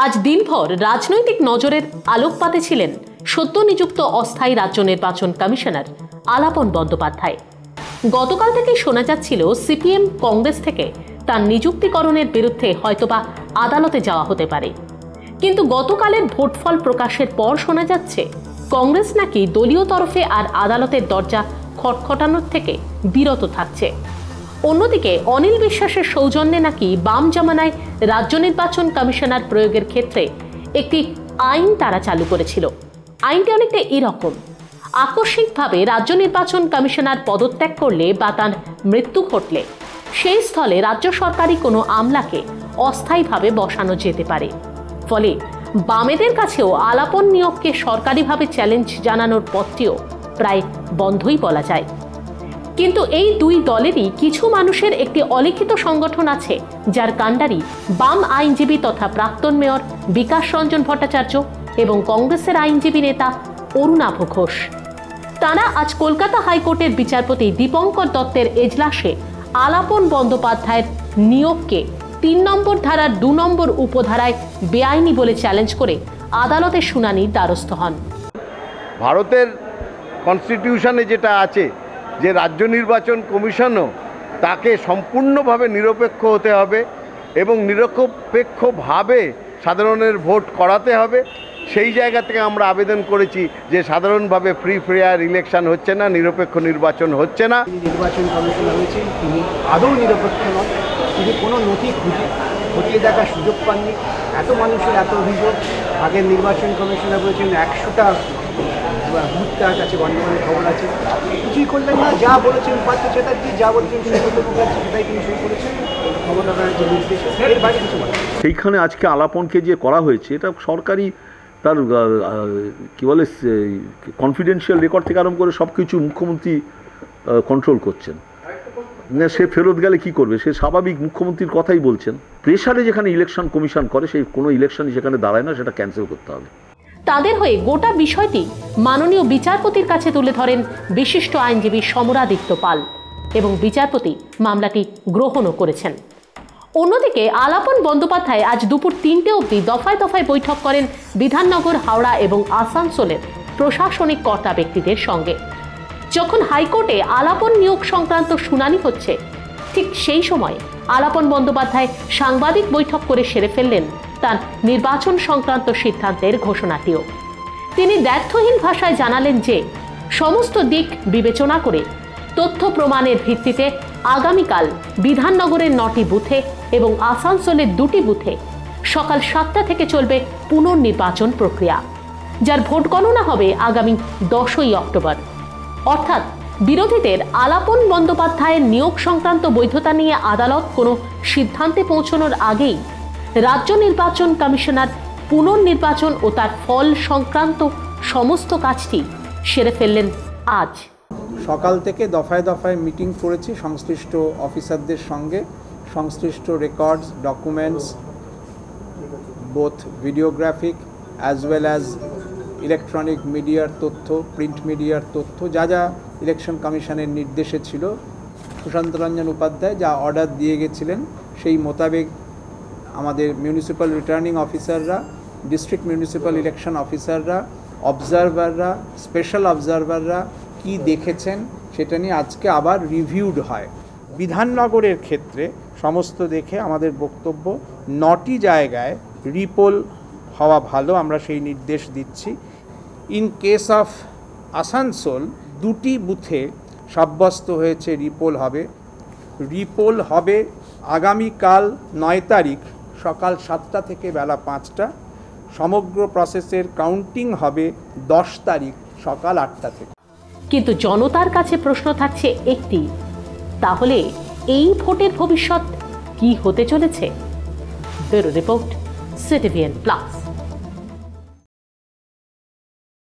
আজ দিনভর রাজনৈতিক নজরের আলোকপাতে ছিলেন সদ্য নিযুক্ত অস্থায়ী রাজ্য নির্বাচন কমিশনার আলাপন বন্দ্যোপাধ্যায়। গতকাল থেকেই শোনা যাচ্ছিল সিপিএম কংগ্রেস থেকে তার নিযুক্তিকরণের বিরুদ্ধে হয়তোবা আদালতে যাওয়া হতে পারে, কিন্তু গতকালের ভোটফল প্রকাশের পর শোনা যাচ্ছে কংগ্রেস নাকি দলীয় তরফে আর আদালতের দরজা খটখটানোর থেকে বিরত থাকছে। অন্যদিকে অনিল বিশ্বাসের সৌজন্যে নাকি বাম জামানায় রাজ্য নির্বাচন কমিশনার প্রয়োগের ক্ষেত্রে একটি আইন তারা চালু করেছিল। আইনটি অনেকটা এরকম: আকস্মিকভাবে রাজ্য নির্বাচন কমিশনার পদত্যাগ করলে বা তার মৃত্যু ঘটলে সেই স্থলে রাজ্য সরকারি কোনো আমলাকে অস্থায়ীভাবে বসানো যেতে পারে। ফলে বামেদের কাছেও আলাপন নিয়োগকে সরকারিভাবে চ্যালেঞ্জ জানানোর পথটিও প্রায় বন্ধই বলা যায়। কিন্তু এই দুই দলেরই কিছু মানুষের একটি অলিখিত সংগঠন আছে, যার কাণ্ডারি বাম আইনজীবী তথা প্রাক্তন মেয়র বিকাশ রঞ্জন ভট্টাচার্য এবং কংগ্রেসের আইনজীবী নেতা অরুণাভ ঘোষ। তারা আজ কলকাতা হাইকোর্টের বিচারপতি দীপঙ্কর দত্তের এজলাসে আলাপন বন্দ্যোপাধ্যায়ের নিয়োগকে ৩ নম্বর ধারার ২ নম্বর উপধারায় বেআইনি বলে চ্যালেঞ্জ করে আদালতের শুনানির দ্বারস্থ হন। ভারতের কনস্টিটিউশনে যেটা আছে যে রাজ্য নির্বাচন কমিশনও তাকে সম্পূর্ণভাবে নিরপেক্ষ হতে হবে এবং নিরপেক্ষভাবে সাধারণের ভোট করাতে হবে, সেই জায়গা থেকে আমরা আবেদন করেছি যে সাধারণভাবে ফ্রি ফেয়ার ইলেকশন হচ্ছে না, নিরপেক্ষ নির্বাচন হচ্ছে না। নির্বাচন কমিশনার হয়েছেন, তিনি আদৌ নিরপেক্ষ নন। তিনি কোনো নথি খতিয়ে দেখার সুযোগ পাননি। এত মানুষের এত অভিযোগ। আগের নির্বাচন কমিশনার বলেছেন ১০০টা বুথ তার কাছে গণ্ডগোলের খবর আছে, কিছুই করলেন না। যা বলেছেন পার্থ চ্যাটার্জি, যা বলেছেন সুব্রত মুখার্জি, সেটাই তিনি সই করেছেন ক্ষমতার যে নির্দেশে, এর বাইরে কিছু বলেন। সেইখানে আজকে আলাপনকে যে করা হয়েছে এটা সরকারি, তার কী বলে কনফিডেন্সিয়াল রেকর্ড থেকে আরম্ভ করে সব কিছু মুখ্যমন্ত্রী কন্ট্রোল করছেন। সে ফেরত গেলে কি করবে? সে স্বাভাবিক মুখ্যমন্ত্রীর কথাই বলছেন। প্রেশারে যেখানে ইলেকশন কমিশন করে সেই কোনো ইলেকশনই সেখানে দাঁড়ায় না, সেটা ক্যান্সেল করতে হবে। তাদের হয়ে গোটা বিষয়টি মাননীয় বিচারপতির কাছে তুলে ধরেন বিশিষ্ট আইনজীবী সমরাদিত্য পাল এবং বিচারপতি মামলাটি গ্রহণও করেছেন। অন্যদিকে আলাপন বন্দ্যোপাধ্যায় আজ দুপুর ৩টে অবধি দফায় দফায় বৈঠক করেন বিধাননগর, হাওড়া এবং আসানসোলের প্রশাসনিক কর্তা ব্যক্তিদের সঙ্গে। যখন হাইকোর্টে আলাপন নিয়োগ সংক্রান্ত শুনানি হচ্ছে, ঠিক সেই সময় আলাপন বন্দ্যোপাধ্যায় সাংবাদিক বৈঠক করে সেরে ফেললেন তার নির্বাচন সংক্রান্ত সিদ্ধান্তের ঘোষণাটিও। তিনি দ্ব্যর্থহীন ভাষায় জানালেন যে সমস্ত দিক বিবেচনা করে তথ্য প্রমাণের ভিত্তিতে আগামীকাল বিধাননগরের ৯টি বুথে এবং আসানসোলের 2টি বুথে সকাল 7টা থেকে চলবে পুনর্নির্বাচন প্রক্রিয়া, যার ভোট গণনা হবে আগামী 10ই অক্টোবর। অর্থাৎ বিরোধীদের আলাপন বন্দ্যোপাধ্যায়ের নিয়োগ সংক্রান্ত বৈধতা নিয়ে আদালত কোনো সিদ্ধান্তে পৌঁছানোর আগেই রাজ্য নির্বাচন কমিশনার পুনর্নির্বাচন ও তার ফল সংক্রান্ত সমস্ত কাজটি সেরে ফেললেন আজ। সকাল থেকে দফায় দফায় মিটিং করেছি সংশ্লিষ্ট অফিসারদের সঙ্গে। সংশ্লিষ্ট records, documents, both videographic as well as electronic মিডিয়ার তথ্য, প্রিন্ট মিডিয়ার তথ্য, যা যা ইলেকশন কমিশনের নির্দেশে ছিল, সুশান্ত রঞ্জন উপাধ্যায় যা অর্ডার দিয়ে গেছিলেন সেই মোতাবেক আমাদের মিউনিসিপ্যাল রিটার্নিং অফিসাররা, ডিস্ট্রিক্ট মিউনিসিপ্যাল ইলেকশন অফিসাররা, অবজারভাররা, স্পেশাল অবজারভাররা কি দেখেছেন সেটা নিয়ে আজকে আবার রিভিউড হয়। বিধাননগরের ক্ষেত্রে সমস্ত দেখে আমাদের বক্তব্য 9টি জায়গায় রিপোল হওয়া ভালো, আমরা সেই নির্দেশ দিচ্ছি। ইন কেস অফ আসানসোল 2টি বুথে সাব্যস্ত হয়েছে রিপোল হবে। রিপোল হবে আগামীকাল 9 তারিখ সকাল 7টা থেকে বেলা 5টা। সমগ্র প্রসেসের কাউন্টিং হবে 10 তারিখ সকাল 8টা থেকে। কিন্তু জনতার কাছে প্রশ্ন থাকছে একটি, তাহলে এই ভোটের ভবিষ্যৎ কি হতে চলেছে? Bureau report, CTVN plus.